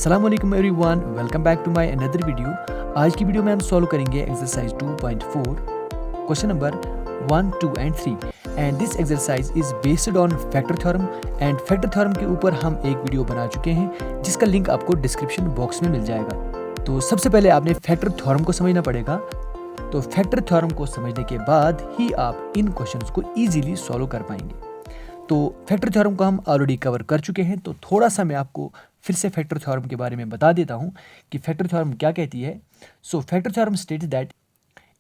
अस्सलाम वालेकुम everyone, welcome back to my another video. आज की वीडियो में हम सॉल्व करेंगे exercise 2.4 question number 1, 2 and 3 and this exercise is based on factor theorem and factor theorem के ऊपर हम एक वीडियो बना चुके हैं जिसका लिंक आपको डिस्क्रिप्शन बॉक्स में मिल जाएगा। तो सबसे पहले आपने फैक्टर थ्योरम को समझना पड़ेगा। तो फैक्टर थ्योरम को समझने के बाद ही आप इन क्वेश्चंस को इजीली सॉल्व कर पाएंगे। तो फैक्टर थ्योरम को हम ऑलरेडी कवर कर चुके हैं, तो थोड़ा सा मैं आपको फिर से फैक्टर थ्योरम के बारे में बता देता हूं कि फैक्टर थ्योरम क्या कहती है। So factor theorem states that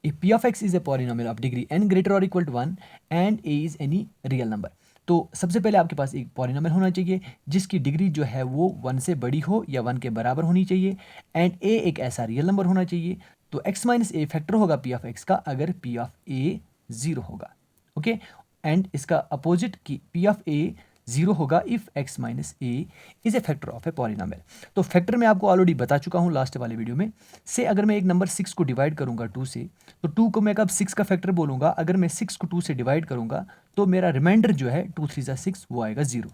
if p of x is a polynomial of degree n greater और equal to 1 and a is any real number. तो सबसे पहले आपके पास एक पॉलिनोमियल होना चाहिए जिसकी डिग्री जो है वो 1 से बड़ी हो या 1 के बराबर होनी चाहिए एंड a एक ऐसा रियल नंबर होना चाहिए। तो x माइनस ए फैक्टर होगा p of x का अगर p of a 0 होगा। ओके, एंड इसका अपोजिट की p of a 0 होगा if x minus A is a factor of a polynomial. तो फैक्टर मैं आपको ऑलरेडी बता चुका हूँ लास्ट वाले वीडियो में से। अगर मैं एक नंबर 6 को डिवाइड करूंगा 2 से, तो 2 को मैं कब 6 का फैक्टर बोलूंगा। अगर मैं 6 को 2 से डिवाइड करूंगा तो मेरा रिमाइंडर जो है 2 3 जा 6 वो आएगा 0।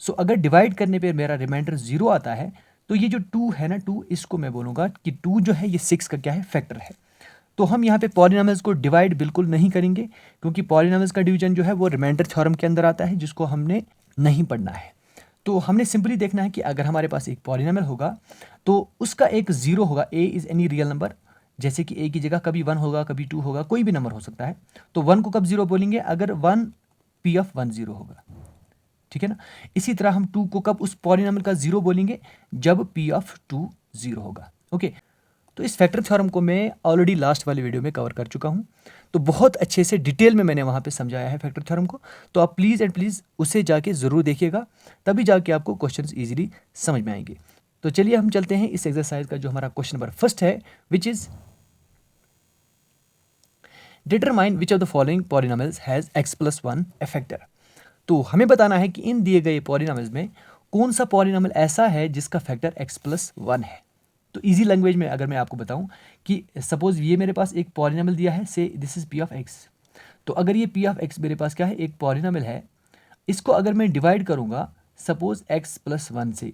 सो अगर डिवाइड करने पे मेरा रिमाइंडर 0 आता है तो ये जो 2 है ना 2, इसको मैं बोलूंगा कि 2 जो है ये 6 का क्या है, फैक्टर है। तो हम यहाँ पे पॉलिनोमियल्स को डिवाइड बिल्कुल नहीं करेंगे क्योंकि पॉलिनोमियल्स का डिवीजन जो है वो रिमाइंडर थ्योरम के अंदर आता है जिसको हमने नहीं पढ़ना है। तो हमने सिंपली देखना है कि अगर हमारे पास एक पॉलिनोमियल होगा तो उसका एक 0 होगा, a is any real number. जैसे कि a की जगह कभी 1 होगा, कभी 2 होगा, कोई भी नंबर हो सकता है। तो 1 को कब 0 बोलेंगे, अगर 1 p of 1 0 होगा, ठीक है ना। इसी तरह हम 2 को कब उस पॉलिनोमियल का 0 बोलेंगे, जब p of 2 0 होगा। ओके, तो इस फैक्टर थ्योरम को मैं ऑलरेडी लास्ट वाले वीडियो में कवर कर चुका हूं, तो बहुत अच्छे से डिटेल में मैंने वहां पे समझाया है फैक्टर थ्योरम को। तो आप प्लीज़ एंड प्लीज़ उसे जाके ज़रूर देखिएगा, तभी जाके आपको क्वेश्चंस इजीली समझ में आएंगे। तो चलिए हम चलते हैं इस एक्सरसाइज का जो हमारा क्वेश्चन नंबर फर्स्ट है, which is determine which of the following polynomials has x plus 1 A factor. तो हमें बताना है कि इन दिए गए पॉलिनोमियल्स में कौन सा पॉलिनोमियल ऐसा है जिसका फैक्टर x प्लस 1 है। तो इजी लैंग्वेज में अगर मैं आपको बताऊं कि सपोज ये मेरे पास एक पॉलिनोमियल दिया है, से this is p of x। तो अगर ये p ऑफ x मेरे पास क्या है, एक पॉलिनोमियल है, इसको अगर मैं डिवाइड करूंगा सपोज x प्लस 1 से,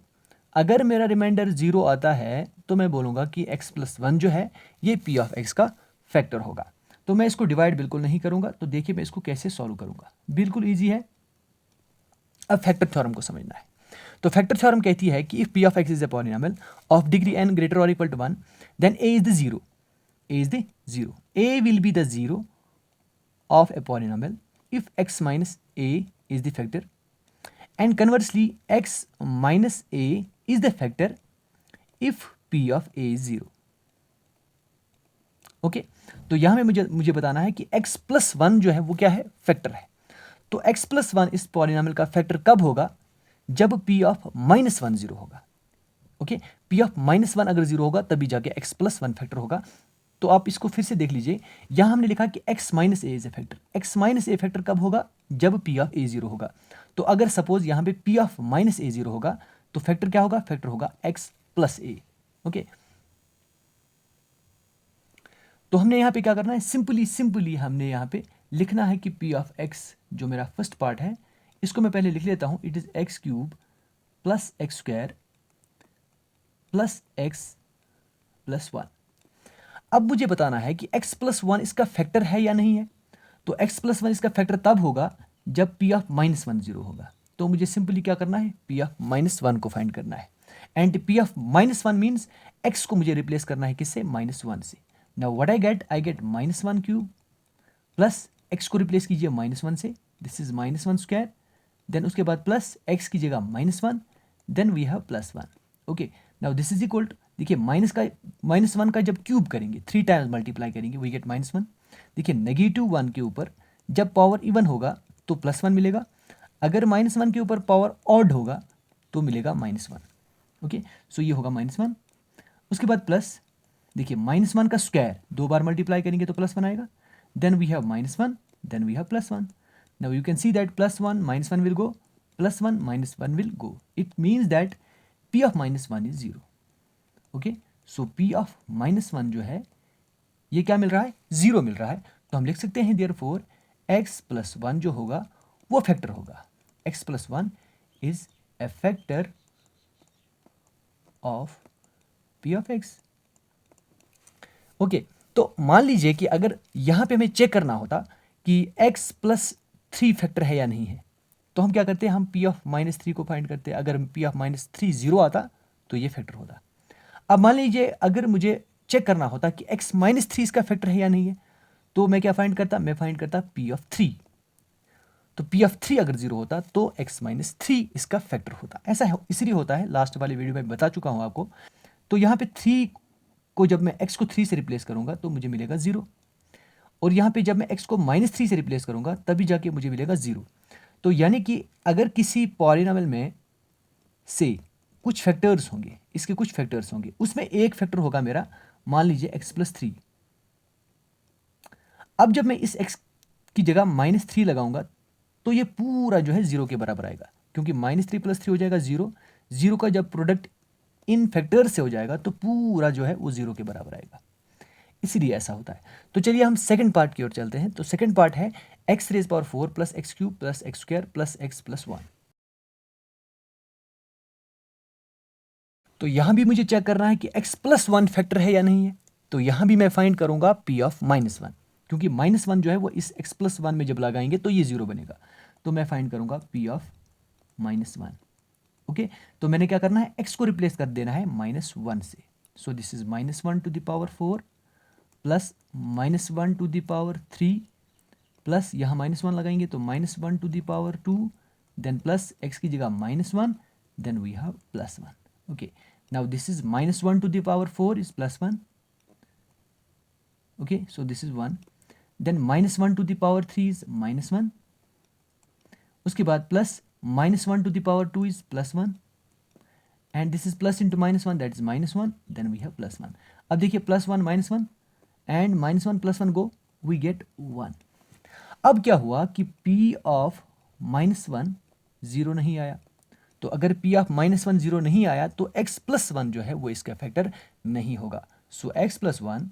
अगर मेरा रिमाइंडर 0 आता है तो मैं बोलूंगा कि x प्लस 1 जो है ये p ऑफ x का फैक्टर होगा। तो मैं इसको डिवाइड बिल्कुल नहीं करूंगा। तो देखिए मैं इसको कैसे सॉल्व करूंगा, बिल्कुल ईजी है। अब फैक्टर थ्योरम को समझना है। तो फैक्टर थ्योरम कहती है कि if p of x is a polynomial of degree n greater और equal to 1 then a is the 0, a is the 0, a will be the 0 of a polynomial if x minus a is the factor and conversely x minus a is the factor if p of a is 0। Okay, तो यहां में मुझे बताना है कि x plus 1 जो है वो क्या है, फैक्टर है। तो x प्लस 1 इस पॉलिनोमियल का फैक्टर कब होगा, जब p ऑफ माइनस 1 0 होगा। ओके, p ऑफ माइनस 1 अगर 0 होगा तभी जाके x प्लस 1 फैक्टर होगा। तो आप इसको फिर से देख लीजिए, यहां हमने लिखा कि x minus A is a factor. x minus A factor कब होगा, जब p ऑफ a 0 होगा। तो अगर सपोज यहां पे p ऑफ माइनस ए 0 होगा तो फैक्टर क्या होगा, फैक्टर होगा x प्लस ए। ओके, तो हमने यहां पे क्या करना है, सिंपली हमने यहां पे लिखना है कि p ऑफ x जो मेरा फर्स्ट पार्ट है इसको मैं पहले लिख लेता हूं, it is x cube plus x square plus x plus 1। अब मुझे बताना है कि x प्लस 1 इसका फैक्टर है या नहीं है। तो x प्लस 1 इसका फैक्टर तब होगा जब p ऑफ माइनस 1 0 होगा। तो मुझे सिंपली क्या करना है, p ऑफ माइनस 1 को फाइंड करना है and p of minus 1 means x को मुझे रिप्लेस करना है किससे, माइनस 1 से। Now what I get minus 1 cube plus x को रिप्लेस कीजिए माइनस 1 से, this is minus 1 square, then उसके बाद प्लस x की जगह minus 1, then we have plus 1। Okay, now this is equal to, देखिए माइनस 1 का जब क्यूब करेंगे 3 टाइम्स मल्टीप्लाई करेंगे वी गेट माइनस 1। देखिए नेगेटिव 1 के ऊपर जब पावर इवन होगा तो प्लस 1 मिलेगा, अगर माइनस 1 के ऊपर पावर ऑड होगा तो मिलेगा माइनस 1। ओके, सो ये होगा माइनस 1। उसके बाद प्लस, देखिए माइनस 1 का स्क्वायर 2 बार मल्टीप्लाई करेंगे तो प्लस 1 आएगा, then we have minus 1, then we have plus 1. Now you can see that plus 1 minus 1 will go, plus 1 minus 1 will go. It means that p of minus 1 is 0. Okay, so p of minus 1 जो है ये क्या मिल रहा है, 0 मिल रहा है। तो हम लिख सकते हैं therefore x plus 1 जो होगा वो फैक्टर होगा। x plus 1 is a factor of P of x. Okay, तो मान लीजिए कि अगर यहाँ पे हमें चेक करना होता कि x प्लस 3 फैक्टर है या नहीं है, तो हम क्या करते हैं, हम p ऑफ माइनस 3 को फाइंड करते हैं। अगर p ऑफ माइनस 3 0 आता तो ये फैक्टर होता। अब मान लीजिए अगर मुझे चेक करना होता कि x माइनस 3 इसका फैक्टर है या नहीं है, तो मैं क्या फाइंड करता, मैं फाइंड करता p ऑफ 3। तो p ऑफ 3 अगर 0 होता तो x माइनस 3 इसका फैक्टर होता। ऐसा है, इसलिए होता है, लास्ट वाली वीडियो में बता चुका हूँ आपको। तो यहाँ पे 3 को जब मैं x को 3 से रिप्लेस करूंगा तो मुझे मिलेगा 0, और यहाँ पे जब मैं x को माइनस 3 से रिप्लेस करूंगा तभी जाके मुझे मिलेगा 0। तो यानी कि अगर किसी पॉलिनोमियल में से कुछ फैक्टर्स होंगे, इसके कुछ फैक्टर्स होंगे, उसमें एक फैक्टर होगा मेरा, मान लीजिए x प्लस 3। अब जब मैं इस x की जगह माइनस 3 लगाऊंगा तो ये पूरा जो है 0 के बराबर आएगा, क्योंकि माइनस 3 प्लस 3 हो जाएगा 0। 0 का जब प्रोडक्ट इन फैक्टर से हो जाएगा तो पूरा जो है वो 0 के बराबर आएगा, इसीलिए ऐसा होता है। तो चलिए हम सेकंड पार्ट की ओर चलते हैं। तो सेकंड पार्ट है x raise power 4 plus x cube plus x square plus x plus 1। तो यहां भी मुझे चेक करना है कि x प्लस 1 फैक्टर है या नहीं है। तो यहां भी मैं फाइंड करूंगा p ऑफ माइनस 1, क्योंकि माइनस 1 जो है वो इस x प्लस 1 में जब लगाएंगे तो ये 0 बनेगा। तो मैं फाइंड करूंगा p ऑफ माइनस 1। ओके, तो मैंने क्या करना है, x को रिप्लेस कर देना है माइनस 1 से। So this is minus 1 to the power 4 plus minus 1 to the power 3 plus यहाँ माइनस 1 लगाएंगे तो minus 1 to the power 2, then plus x की जगह minus 1, then we have plus 1। Okay, now this is minus 1 to the power 4 is plus 1। Okay, so this is 1, then minus 1 to the power 3 is minus 1, उसके बाद plus minus 1 to the power 2 is plus 1, and this is plus into minus 1, that is minus 1, then we have plus 1। अब देखिए plus 1 minus 1 and minus 1 plus 1 go, we get 1। अब क्या हुआ कि p of minus 1 0 नहीं आया। तो अगर p ऑफ माइनस 1 0 नहीं आया तो x प्लस 1 जो है वो इसका फैक्टर नहीं होगा। सो x plus 1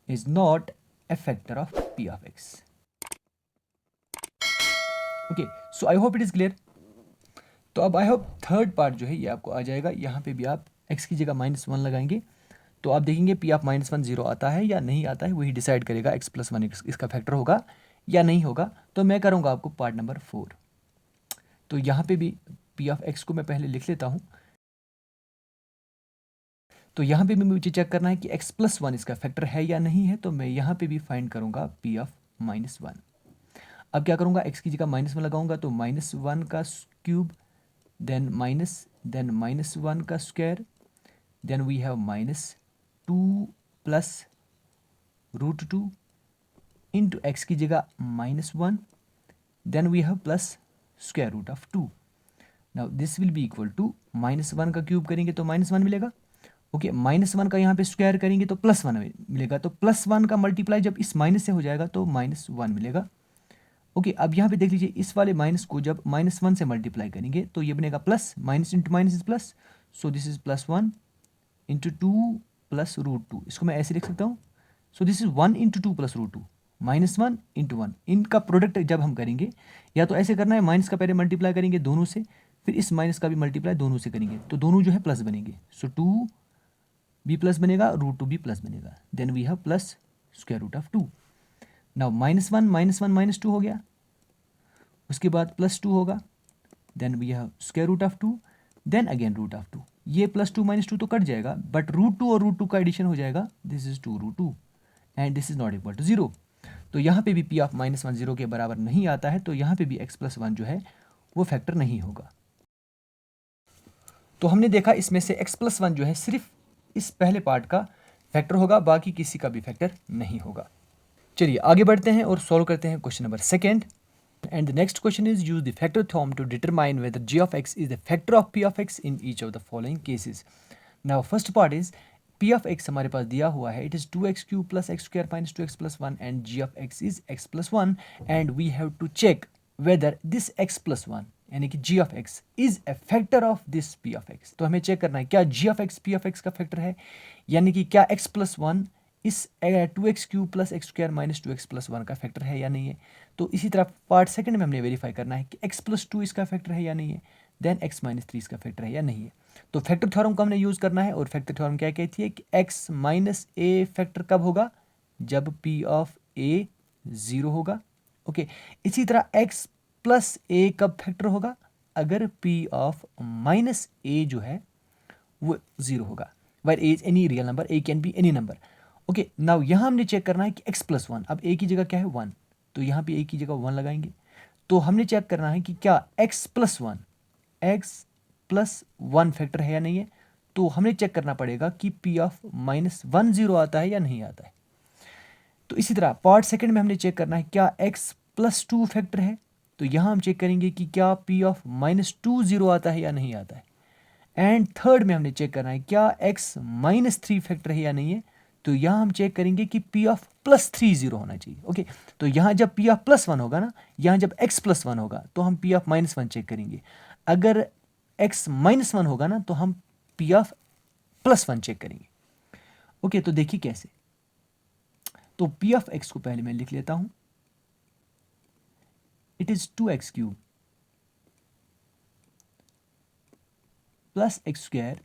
is not a factor of p of x। Okay, so I hope it is clear. तो अब आई होप थर्ड पार्ट जो है ये आपको आ जाएगा। यहाँ पे भी आप x की जगह माइनस 1 लगाएंगे तो आप देखेंगे p ऑफ माइनस 1 0 आता है या नहीं आता है, वही डिसाइड करेगा x प्लस 1 इसका फैक्टर होगा या नहीं होगा। तो मैं करूँगा आपको पार्ट नंबर 4। तो यहाँ पे भी p ऑफ x को मैं पहले लिख लेता हूँ। तो यहाँ पे भी मुझे चेक करना है कि x प्लस 1 इसका फैक्टर है या नहीं है। तो मैं यहाँ पे भी फाइंड करूँगा p ऑफ माइनस 1। अब क्या करूँगा, x की जगह माइनस 1 लगाऊंगा तो माइनस 1 का क्यूब, देन माइनस 1 का square, then we have minus 2 plus root 2 into x की जगह minus 1, then we have plus square root of 2। Now this will be equal to minus 1 का क्यूब करेंगे तो माइनस 1 मिलेगा। ओके, माइनस 1 का यहाँ पे स्क्वायर करेंगे तो प्लस 1 मिलेगा। तो प्लस 1 का मल्टीप्लाई जब इस माइनस से हो जाएगा तो माइनस 1 मिलेगा। ओके, अब यहाँ पे देख लीजिए इस वाले माइनस को जब माइनस 1 से मल्टीप्लाई करेंगे तो ये बनेगा plus, minus into minus is plus, so this is plus 1 into 2 plus root 2। इसको मैं ऐसे लिख सकता हूँ। So this is 1 into 2 plus root 2, minus 1 into 1। इनका प्रोडक्ट जब हम करेंगे या तो ऐसे करना है, माइनस का पहले मल्टीप्लाई करेंगे दोनों से, फिर इस माइनस का भी मल्टीप्लाई दोनों से करेंगे तो दोनों जो है प्लस बनेंगे। सो 2 भी प्लस बनेगा, रूट 2 भी प्लस बनेगा, then we have plus square root of 2। Now minus 1 minus 2 हो गया, उसके बाद प्लस 2 होगा, then we have square root of 2, then again root of 2। ये प्लस 2 माइनस 2 तो कट जाएगा, बट रूट 2 और रूट 2 का एडिशन हो जाएगा, this is 2 root 2 and this is not equal to 0। तो यहाँ पे भी p ऑफ माइनस 1 0 के बराबर नहीं आता है, तो यहाँ पे भी x प्लस 1 जो है वो फैक्टर नहीं होगा। तो हमने देखा इसमें से x प्लस 1 जो है सिर्फ इस पहले पार्ट का फैक्टर होगा, बाकी किसी का भी फैक्टर नहीं होगा। चलिए आगे बढ़ते हैं और सॉल्व करते हैं question number second. And the next question is, use the factor theorem to determine whether g of x is the factor of p of x in each of the following cases. Now first part is p of x हमारे पास दिया हुआ है, it is 2x cube plus x square minus 2x plus 1 and g of x is x plus 1 and we have to check whether this x plus 1 यानी कि g of x is a factor of this p of x। तो हमें check करना है क्या g of x p of x का factor है, यानी कि क्या x plus 1 इस 2x cube plus x square minus 2x plus 1 का फैक्टर है या नहीं है। तो इसी तरह पार्ट सेकंड में हमने वेरीफाई करना है कि x प्लस 2 इसका फैक्टर है या नहीं है। देन x माइनस 3 इसका फैक्टर है या नहीं है। तो फैक्टर थ्योरम को हमने यूज़ करना है, और फैक्टर थ्योरम क्या कहती है कि x माइनस a फैक्टर कब होगा, जब p ऑफ a 0 होगा। ओके, इसी तरह x प्लस a कब फैक्टर होगा, अगर p ऑफ माइनस a जो है वो 0 होगा। While a is any real number, a can be any number. Okay, now यहाँ हमने चेक करना है कि x प्लस 1, अब a की जगह क्या है 1, तो यहाँ पे a की जगह 1 लगाएंगे। तो हमने चेक करना है कि क्या x प्लस 1 फैक्टर है या नहीं है। तो हमने चेक करना पड़ेगा कि p ऑफ माइनस 1 0 आता है या नहीं आता है। तो इसी तरह पार्ट सेकंड में हमने चेक करना है क्या x प्लस 2 फैक्टर है। तो यहाँ हम चेक करेंगे कि क्या p ऑफ माइनस 2 0 आता है या नहीं आता है। एंड थर्ड में हमने चेक करना है क्या x माइनस 3 फैक्टर है या नहीं है। तो यहाँ हम चेक करेंगे कि p ऑफ प्लस 3 0 होना चाहिए। ओके, तो यहाँ जब p ऑफ प्लस 1 होगा ना, यहाँ जब x प्लस 1 होगा तो हम p ऑफ माइनस 1 चेक करेंगे। अगर x माइनस 1 होगा ना तो हम p ऑफ प्लस 1 चेक करेंगे। ओके, तो देखिए कैसे। तो p ऑफ x को पहले मैं लिख लेता हूं, it is 2x cube plus x square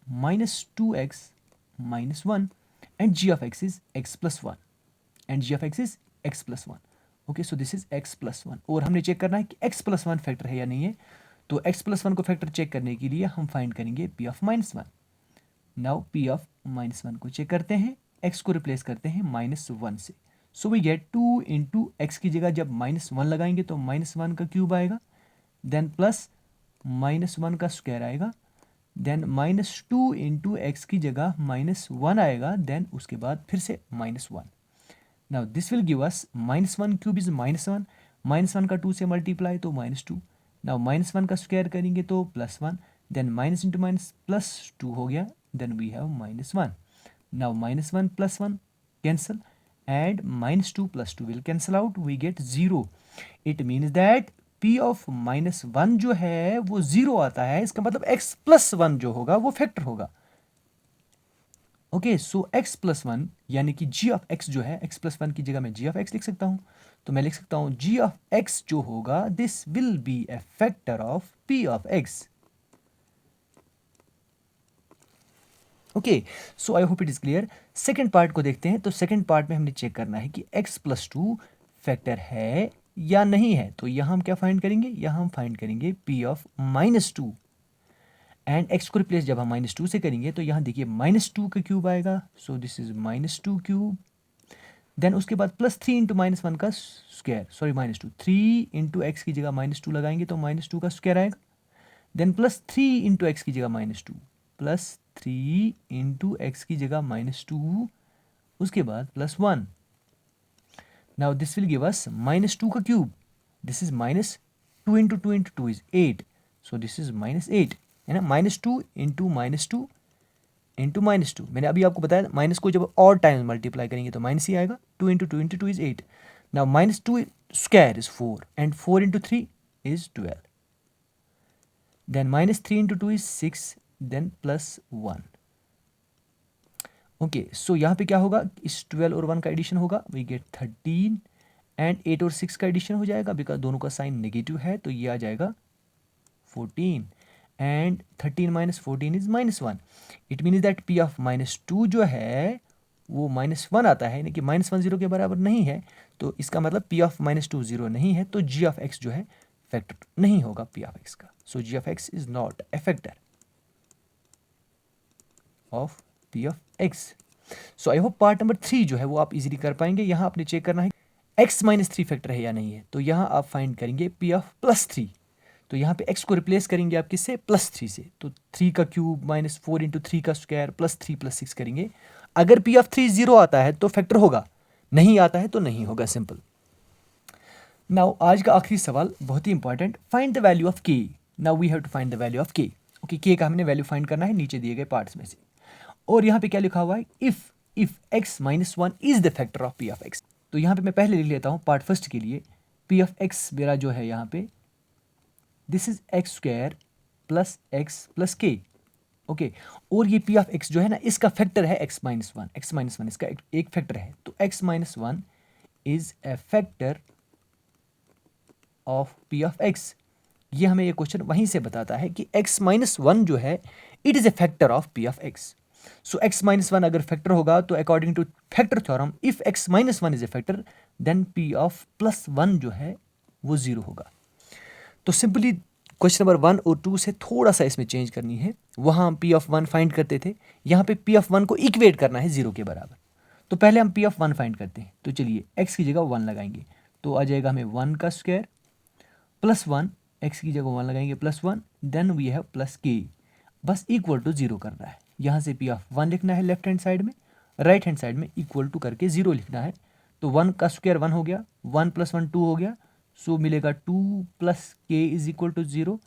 minus 2x minus 1 and g of x is x plus 1 and g of x is x plus 1. Okay, so this is x plus 1 और हमने check करना है कि x plus 1 factor है या नहीं है। तो x plus 1 को फैक्टर चेक करने के लिए हम फाइंड करेंगे p of minus 1। Now p of minus 1 को चेक करते हैं, x को रिप्लेस करते हैं माइनस 1 से। So we get 2 into x की जगह जब माइनस 1 लगाएंगे तो माइनस 1 का क्यूब आएगा, देन प्लस माइनस 1 का स्क्वायर आएगा, देन माइनस 2 इंटू एक्स की जगह माइनस 1 आएगा, देन उसके बाद फिर से minus 1। Now this will give us minus 1 cube is minus 1, minus 1 का 2 से मल्टीप्लाई तो माइनस 2। नाउ माइनस 1 का स्क्वायर करेंगे तो plus 1, then minus into minus plus 2 हो गया, then we have minus 1। Now minus 1 plus 1 cancel and minus 2 plus 2 will cancel out, we get 0। It means that p of minus 1 जो है वो 0 आता है, इसका मतलब x प्लस 1 जो होगा वो फैक्टर होगा। ओके, सो x प्लस 1 यानी कि g ऑफ x जो है, x प्लस 1 की जगह मैं g ऑफ x लिख सकता हूं। तो मैं लिख सकता हूं g ऑफ x जो होगा this will B A factor of p of x। Okay, so I hope it is clear. Second part को देखते हैं। तो सेकेंड पार्ट में हमने चेक करना है कि x प्लस 2 फैक्टर है या नहीं है। तो यहां हम क्या फाइंड करेंगे, यहां हम फाइंड करेंगे p of minus 2 and x को रिप्लेस जब हम माइनस 2 से करेंगे तो यहां देखिए माइनस 2 का क्यूब आएगा, so this is minus 2 cube, then उसके बाद प्लस 3 इंटू माइनस 1 का square, sorry minus 2, 3 into x की जगह माइनस 2 लगाएंगे तो माइनस 2 का स्क्वायर आएगा, देन प्लस 3 इंटू एक्स की जगह माइनस 2, प्लस 3 इंटू एक्स की जगह माइनस 2, उसके बाद plus 1। Now this will give us minus 2 का cube, this is minus 2 into 2 into 2 is 8, so this is minus 8, है ना। Minus 2 into minus 2 into minus 2, मैंने अभी आपको बताया माइनस को जब और टाइम मल्टीप्लाई करेंगे तो माइनस ही आएगा। 2 into 2 into 2 is 8। Now minus 2 square is 4 and 4 into 3 is 12, then minus 3 into 2 is 6, then plus 1। Okay, so यहाँ पे क्या होगा, इस 12 और 1 का एडिशन होगा, वी गेट 13 एंड 8 और 6 का एडिशन हो जाएगा बिकॉज दोनों का साइन नेगेटिव है तो ये आ जाएगा 14 and 13 minus 14 is minus 1। It means that p of minus 2 जो है वो माइनस 1 आता है, यानी कि माइनस 1 0 के बराबर नहीं है। तो इसका मतलब p ऑफ माइनस 2 0 नहीं है, तो g ऑफ x जो है फैक्टर नहीं होगा p ऑफ x का। सो g of x is not a factor of p of x। So I hope part number 3 जो है वो आप इजीली कर पाएंगे। यहाँ आपने चेक करना है x माइनस 3 फैक्टर है या नहीं है। तो यहाँ आप फाइंड करेंगे p ऑफ प्लस 3। तो यहाँ पे x को रिप्लेस करेंगे आप किससे, प्लस 3 से। तो 3 का क्यूब माइनस 4 इंटू 3 का स्क्वायर प्लस 3 प्लस 6 करेंगे। अगर p ऑफ 3 0 आता है तो फैक्टर होगा, नहीं आता है तो नहीं होगा, सिंपल। नाउ आज का आखिरी सवाल बहुत ही important, find the value of k। Now we have to find the value of k। Okay, k का हमने वैल्यू फाइंड करना है नीचे दिए गए पार्ट्स में से। और यहाँ पे क्या लिखा हुआ है, if x minus 1 is the factor of p of x। तो यहाँ पे मैं पहले लिख लेता हूँ पार्ट फर्स्ट के लिए, p ऑफ x मेरा जो है यहाँ पे this is x square plus x plus के। ओके, और ये p ऑफ x जो है ना इसका फैक्टर है x माइनस 1, x माइनस 1 इसका एक फैक्टर है। तो x minus 1 is a factor of p of x, ये हमें ये क्वेश्चन वहीं से बताता है कि x माइनस वन जो है it is a factor of p of x। So x minus one अगर फैक्टर होगा तो according to factor theorem if x minus one is a factor then p of plus one जो है वो 0 होगा। तो सिंपली क्वेश्चन नंबर 1 और 2 से थोड़ा सा इसमें चेंज करनी है। वहाँ हम p ऑफ 1 फाइंड करते थे, यहाँ पे p ऑफ 1 को इक्वेट करना है 0 के बराबर। तो पहले हम p ऑफ 1 फाइंड करते हैं। तो चलिए x की जगह 1 लगाएंगे तो आ जाएगा हमें 1 का स्क्वायर प्लस 1, x की जगह 1 लगाएंगे plus 1, then we have plus k, बस इक्वल टू 0 करना है। यहाँ से p ऑफ 1 लिखना है लेफ्ट हैंड साइड में, राइट हैंड साइड में इक्वल टू करके 0 लिखना है। तो 1 का स्क्वायर 1 हो गया, 1 प्लस 1 2 हो गया, सो मिलेगा 2 plus k is equal to 0।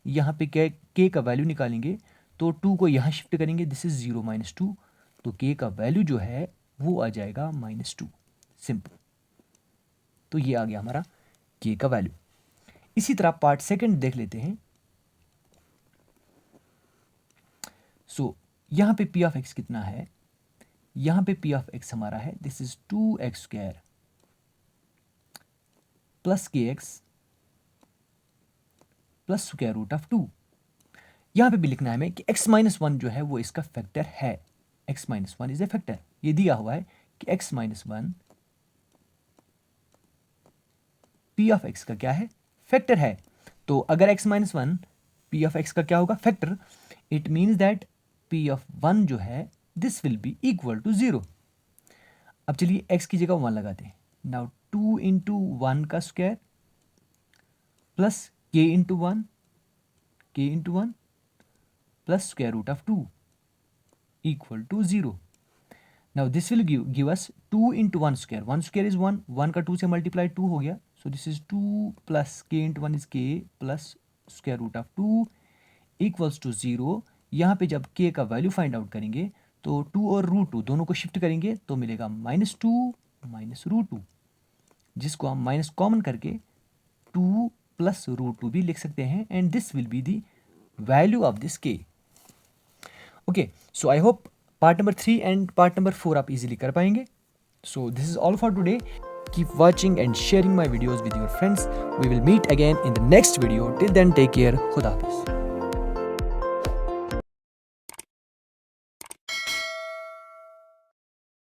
यहाँ पे k का वैल्यू निकालेंगे तो 2 को यहाँ शिफ्ट करेंगे, दिस इज 0 माइनस 2, तो k का वैल्यू जो है वो आ जाएगा -2, सिंपल। तो ये आ गया हमारा k का वैल्यू। इसी तरह पार्ट सेकंड देख लेते हैं। सो यहाँ पे p ऑफ x कितना है, यहाँ पे p ऑफ x हमारा है this is 2x square plus kx plus square root of 2। यहाँ पे भी लिखना है हमें कि x माइनस वन जो है वो इसका फैक्टर है, x minus one is a factor. ये दिया हुआ है कि x minus one p of x का क्या है, फैक्टर है। तो अगर x minus one p of x का क्या होगा, factor, it means that p of 1 जो है this will be equal to 0। अब चलिए x की जगह 1 लगाते हैं। नाउ 2 इंटू 1 का square plus k into 1, k into 1 plus square root of 2 equal to 0। Now this will give us 2 into 1 square, 1 square is 1, 1 का 2 से मल्टीप्लाई 2 हो गया, so this is 2 plus k into 1 is k plus square root of 2 equals to 0। यहाँ पे जब k का value find out करेंगे तो 2 और रूट 2 दोनों को शिफ्ट करेंगे तो मिलेगा -2 माइनस रूट 2, जिसको हम माइनस कॉमन करके 2 प्लस रूट 2 भी लिख सकते हैं, and this will be the value of this k। Okay, so I hope part number 3 and part number 4 आप इजीली कर पाएंगे। सो this is all for today. Keep watching and sharing my videos with your friends. We will meet again in the next video. Till then, take care. Khuda Hafiz.